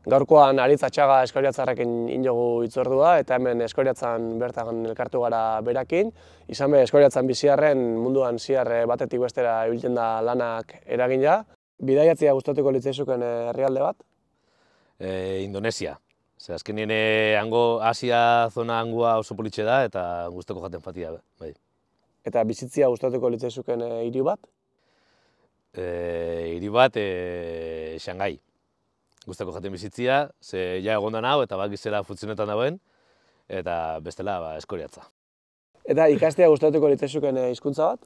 Gaurkoan Aritz Atxaga Eskoriatzarrekin injogu hitzordua eta hemen Eskoriatzan bertan elkartu gara berakin. Izan be, Eskoriatzan biziarren munduan ziar batetik bestera ibiltzen da lanak eragina. Bidaiatzea gustatuko litzaizuken herrialde bat? Indonesia. Azkenien hango Asia zona hangoa oso politxe da eta gustoko jaten fatia. Bai. Eta bizitzia gustatuko litzaizuken hiri bat? Hiri bat, Shanghai. Gustako jaten bizitzia, ze ja egondan hau eta bakizela funtzionetan dauen, eta bestela Eskoriatza. Eta ikastea gustatuko litzaizuken hizkuntza bat?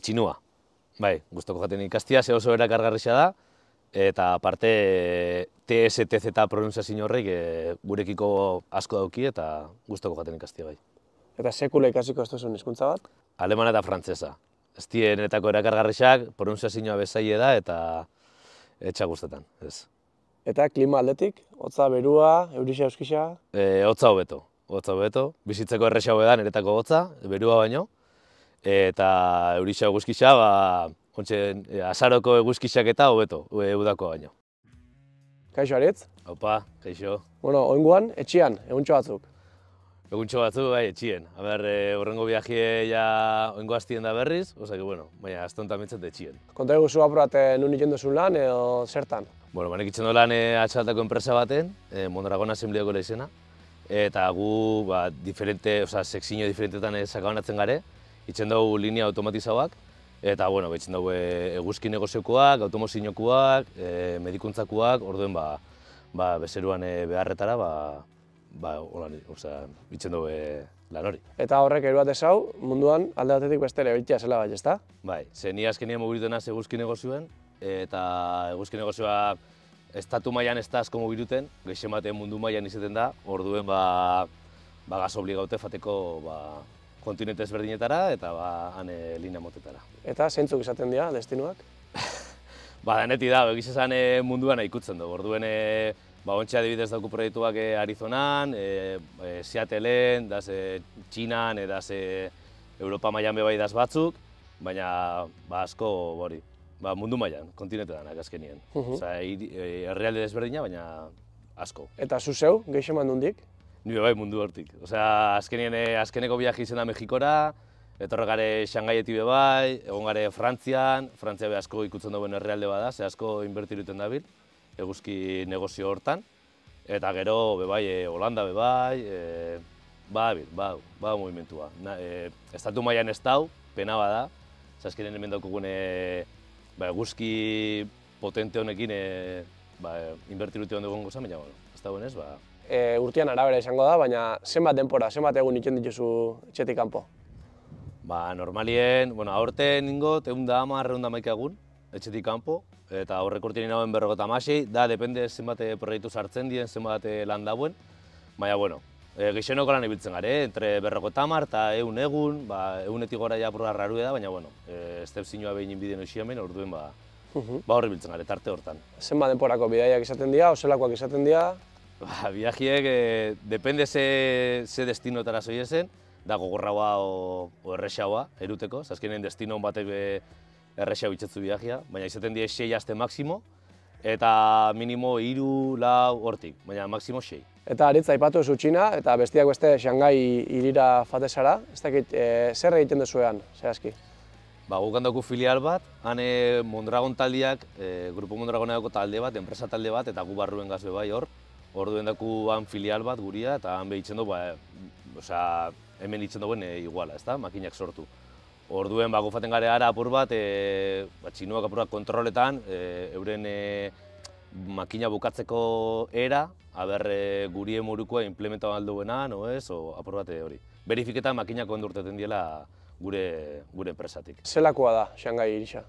Txinua. Bai, gustako jaten ikastea, ze oso erakargarria da, eta aparte TSTZ pronunziazio horrek gurekiko asko dauki eta gustako jaten ikastea bai. Eta sekula ikasiko ez duzun hizkuntza bat? Alemana eta frantsesa. Ez dienetako erakargarriak, pronunziazioa bezaile da eta etxa guztetan, ez. Eta klima aldetik, hotza, berua, eurixa, euskixa? Hotza hobeto. Bizitzeko erresa da niretako hotza, berua baino. Eta eurixa eguzkixa, azaroko eguzkixak eta hobeto, udako baino. Kaixo, Aritz? Opa, kaixo. Bueno, oingoan, etxian, eguntxo batzuk. Eguntxo batzuk, bai, etxien. Horrengo viajie ja oingo hastien da berriz, oza que, bueno, baina aztontan mitzat etxien. Konta eguzu apurat nun iken duzun lan edo zertan? Bueno, banek itzen lan atxaltako enpresa baten, Mondragon Asembleako izena, eta gu, sekzio diferentetan sakabanatzen gare, itzen dugu linea automatizauak, eta, bueno, itzen dugu eguzki negoziokoak, automozinokoak, medikuntzakoak, orduen, bezeruan beharretara, itzen dugu lan hori. Eta horrek eruat ezau, munduan alde batetik bestera ebitia zela bai, ezta? Bai, ze ni azkenian mobilitu naz eguzki negozioen, eta eguzki negozioa estatu mailan ez da asko mobiluten, gehien batean mundu mailan izaten da, orduen gaz obligaute fateko kontinente ezberdinetara eta han linea motetara. Eta zeintzuk izaten dira, destinuak? Deneti da, egiz esan munduan ikutzen du, orduen ontsa adibidez dauku proiektuak Arizonan, Seattleen, Txinan, Europa mailan bebai daz batzuk, baina asko hori, mundu mailan, kontinente danak azkenien. Herrialde desberdina, baina asko. Eta zu zeu, gehien mandundik? Nire bai mundu hortik. Azkeneko viaje izen da Mexikora, etorre gare Shanghaietik bebai, egon gare Frantzian, Frantzia be asko ikutzen duen herrialde bada, ze asko inbertiruten dabil, eguzki negozio hortan. Eta gero bebai Holanda bebai, movimentua. Estatu mailan ez dau, pena bada, azkenen hemen daukugun eguzki potente honekin inbertirute ondo egongo zen, baina ez dagoen ez, Urtean arabera izango da, baina zenbat denpora, zenbat egun itzen dituzu etxetik kanpo? Normalien, aurten ingot, 110-111 egun etxetik kanpo, eta horrek urtean inauen 56, da, depende zenbat proiektu sartzen dien, zenbat lan dauen, baina, gehionoko lan ibiltzen gare, entre 50 eta 100 egun, egunetik gora ja apurra rarue da, baina, estep zinua behin inbideen oxiamen, orduen, horri biltzen gare, tarte hortan. Zenbat denporako bidaiak izaten dira, oselakoak izaten dira? Viajiek, depende ze destinotara zoiezen, da gogorraua o errexaua eruteko, azkenen destino batek errexau itxetzu viajia, baina izaten die 6 aste maksimo, eta minimo 3-4 hortik, baina maksimo 6. Eta Aritz aipatu duzu Txina, eta bestiak beste Shanghai hirira fatezara, ez dakit, zer egiten duzuean, zehazki? Guk handauku filial bat, han Mondragon taldeak, Grupo Mondragoneko talde bat, enpresa talde bat, eta gu barruen gazbe bai hor. Orduen daku han filial bat guria, eta han behitzen du, hemen hitzen duen iguala, ezta, makinak sortu. Orduen gufaten gare ara apur bat, txinuak apur bat kontroletan, euren makina bukatzeko era, gurie morukoa implementau alduena, no ez, apur bat hori. Verifiketan makinak ondurteten diela gure enpresatik. Zelakoa da Shanghai hirisa?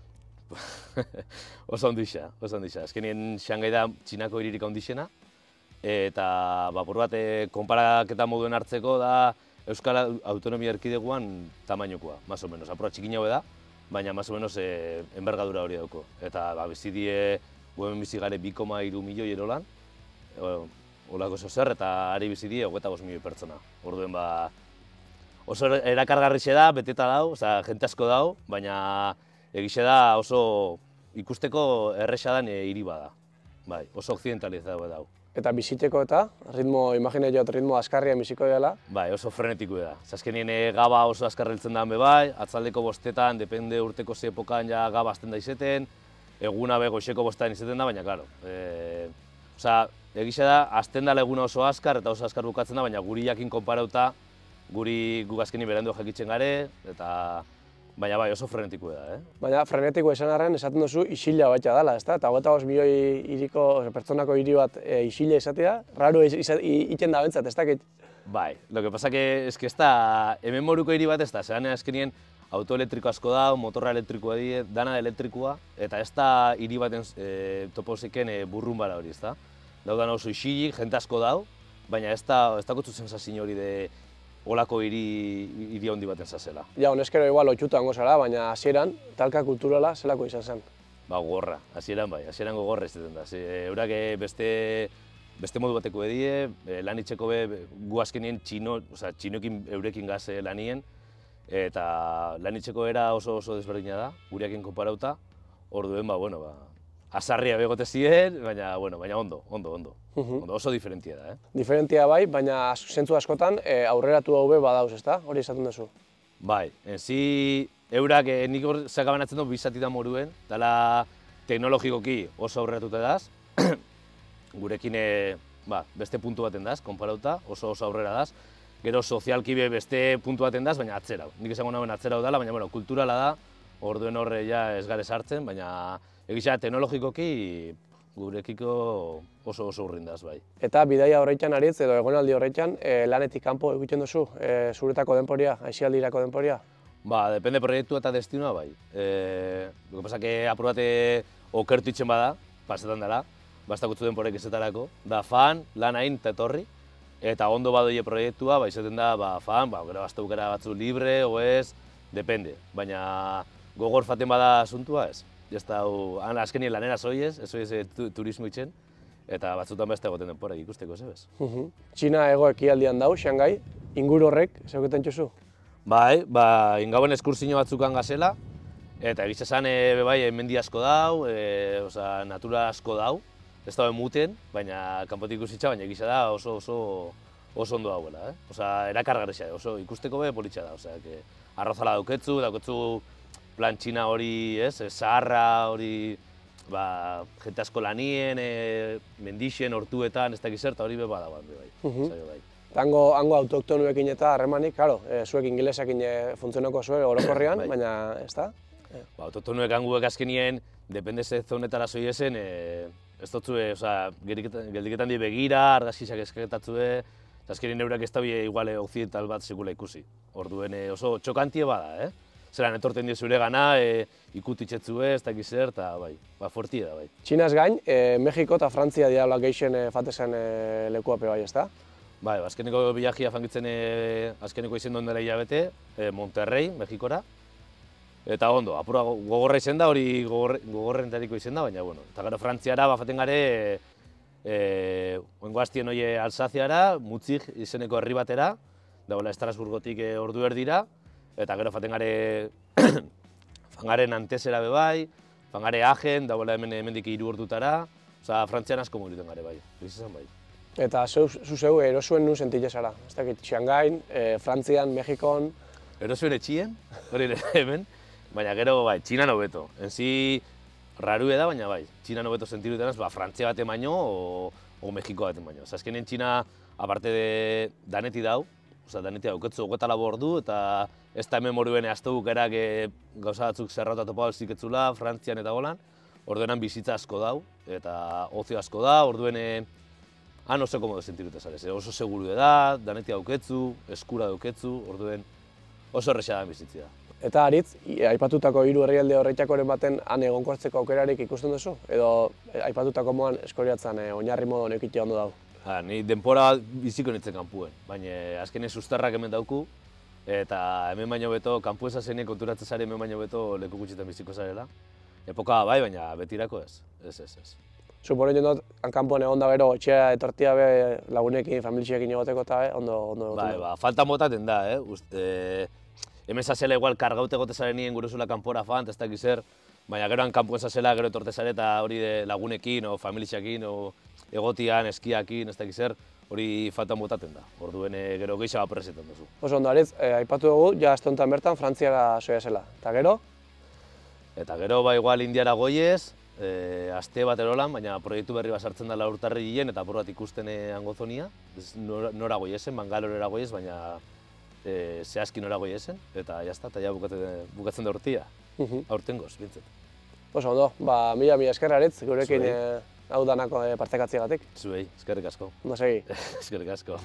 Oso ondixa. Azkenien Shanghai da Txinako hiririk ondixena, eta apur bat konparaketa moduen hartzeko da Euskal Autonomia Erkidegoan tamainokoa, más o menos. Apur bat txikina da, baina más o menos envergadura hori dauko. Eta bizidie, hemen bizi gare 2,3 milioi erolan, holako zer, eta ari bizidie 25 milioi pertsona. Orduen oso erakargarrixe da, beteta dau, jente asko dau, baina egixe da oso ikusteko erresa dan hiri bada. bai, oso occidentalizatu dago. Eta biziteko eta, imagine jot, ritmo askarrian biziko dela. Bai, oso frenetiko da. Azkenien gaba oso askarreltzen da bai, atzaldeko bostetan, depende urteko ze epokan ja gaba azten da izeten, eguna be goizeko bostetan izeten da, baina, klaro. Egixe da, azten dela eguna oso askar eta oso askar bukatzen da, baina guri jakin konparauta, guk azkenin berandu jakitzen gare, eta baina bai, oso frenetiko da, Baina frenetiko esan arren, esaten duzu isila baita dela, ezta? Eta 25 milioi pertsonako hiri bat isila izatea, raro iten da bentzat, ez dakit? Bai, lo que pasa que es que ez da, hemen moruko hiri bat ez da, zelan azkenien autoelektriko asko da, motorra elektrikoa die, dana elektrikoa, eta ez da hiri baten topozeken burrunbara hori, ez da? Daudan oso isilik, jente asko dau, baina ez dakotzu sensazio hori de olako hiri handi baten zazela. Ja, honezkero igual otxuta hango zara, baina hasieran talka kulturala zelako izan zen? Ba, gogorra, hasieran bai, hasieran gogorra izaten da. Eurak beste modu bateko edie, lan itxeko gu azkenien txinoekin eurekin gaz lanien, eta lan itxeko era oso desberdina da, gureakin konparauta, orduen, azarria begote ziren, baina ondo. Oso diferentia da, Diferentia bai, baina zentzu askotan aurreratu hau badauz, ezta? Hori esaten duzu? Bai, enzi eurak nik hor zakabanatzen du bizatita moruen, dela teknologikoki oso aurreratuta daz, gurekin beste puntu baten daz, konparauta, oso aurrera daz, gero sozialki beste puntu baten daz, baina atzerau. Nik esango nagoen atzerau dela, baina kulturala da, orduen horre ja ez gare sartzen, baina egizia teknologikoki gurekiko oso urrindaz, bai. Eta bidaia horretan aritz edo egonaldi horretan lanetik kanpo egiten duzu, zuretako denporia, aisialdirako denporia? Ba, depende proiektua eta destinua, bai. Lo que pasa que aprobate okertu itzen bada, pasetan dela, bastakutzu denporek ezetarako, da fan, lan hain eta etorri, eta ondo badoie proiektua, izaten da fan, gero bastakukera batzu libre, o ez, depende. Baina gogor faten bada asuntua ez. Ez da, azkenien lanera zoiez, ez zoiez turismo itzen, eta batzutan beste egoten denporek ikusteko, zebez. Txina hego ekialdean dau, Shanghai, inguru horrek, zeuketen txuzu? Bai, ingauen eskursio batzukan gazela, eta egiz esan, mendi asko dau, natura asko dau, ez da muten, baina kanpotik ikusitza, baina egiz da oso ondo dauela, erakargarria, oso ikusteko politxa da, arrozala dauketzu plan txina hori, zaharra hori, jente asko lanien, mendixen, hortuetan, ez dakiz zerta hori beba dagoan, bai. Hango autoktonuekin eta harremanik, zuek ingelesakin funtzionako zuek orokorrean, baina ez da? Autoktonuek hanguek azkenien, depende ze zonetara zoiezen, ez dotzue, geldiketan di begira, argazkizak eskaketatzue, azkenien eurak ez da igual occidental bat sekula ikusi. Orduen oso txokantie bada, zelan etorten dio zure gana, ikutitzetzue, ez dakiz zer, eta fuertia da, bai. Txinaz gain, Mexiko eta Frantzia diabla geixen fatezen lekuape bai, ez da? Bai, azkeneko bilajia fangitzen azkeneko izen duen dela hilabete, Monterrey, Mexikora. Eta ondo, apura gogorra izen da, hori gogorrentariko izen da, baina, eta gero Frantziara bafaten gare, oengo hastien hori Alsaziara, Mutzik izeneko herri batera, dagoela Estrasburgotik ordu erdira, eta gero faten gare fangaren Antesera bebai, fangare Agen, dagoela hemendik 3 ordutara, Frantzian asko mugiten gare bai, izan bai. Eta zeu erosuen nun sentile zara? Ez dakit, Shanghai, Frantzian, Mexikon... Erosuen etxien, hori hemen, baina gero bai, Txinan hobeto. Enzi rarue da, baina bai, Txinan hobeto sentiru denaz, Frantzia baten baino o Mexiko baten baino. Azkenen Txina, aparte de daneti dau, daneti dauketzu 24 ordu, eta ez da hemen moruen aztegukerak gauza batzuk zerrauta topa ziketzula, Frantzian eta golan, orduenan bizitza asko dau, eta ozio asko da, orduen han oso komodo sentirute zarez, oso seguru da, daneti dauketzu, eskura dauketzu, orduen oso erresa da bizitzia. Eta Aritz, aipatutako 3 herrialde horretakoren baten han egonkortzeko aukerarik ikusten duzu? Edo aipatutako moan eskoriatzen oinarri modu nekitea ondo dago? Ni denpora biziko nintzen kanpuen, baina azkenen sustarrak hemen dauku, eta hemen baino beto, kanpu esazenek konturatzen zare hemen baino beto leku gutxitan biziko zarela. Epoka bai, baina betirako ez. Suponen dut, kanpoan egon da gero, etxea etortia be lagunekin, familixekin egoteko eta ondo bai, falta motaten da, hemen zazela igual kargaute gote zaren nien gure zula kanpora fan, ez dakiz zer, baina gero kanpoen zazela, gero etortezare eta hori lagunekin, o familixakin, o egotian, eskiakin, ez dakiz zer, hori faltan botaten da. Orduen gero gehiago apresetan duzu. Oso ondo, Aritz, aipatu dugu, ja aste honetan bertan Frantziara soia zela. Eta gero? Eta gero igual Indiara goiez, aste bat erolan, baina proiektu berri bat sartzen dela urtarrilen eta apur bat ikusten Angozonia. Nora goiezen, Bangalorera goiez, baina zehazki nora goiezen, eta jazta, eta ja bukatzen da urtia. Aurtengoz, bintzet. Oso ondo, mila esker Aritz, gurekin hau danako partekatziagatik. Zuei, eskerrik asko. Ondo segi. Eskerrik asko.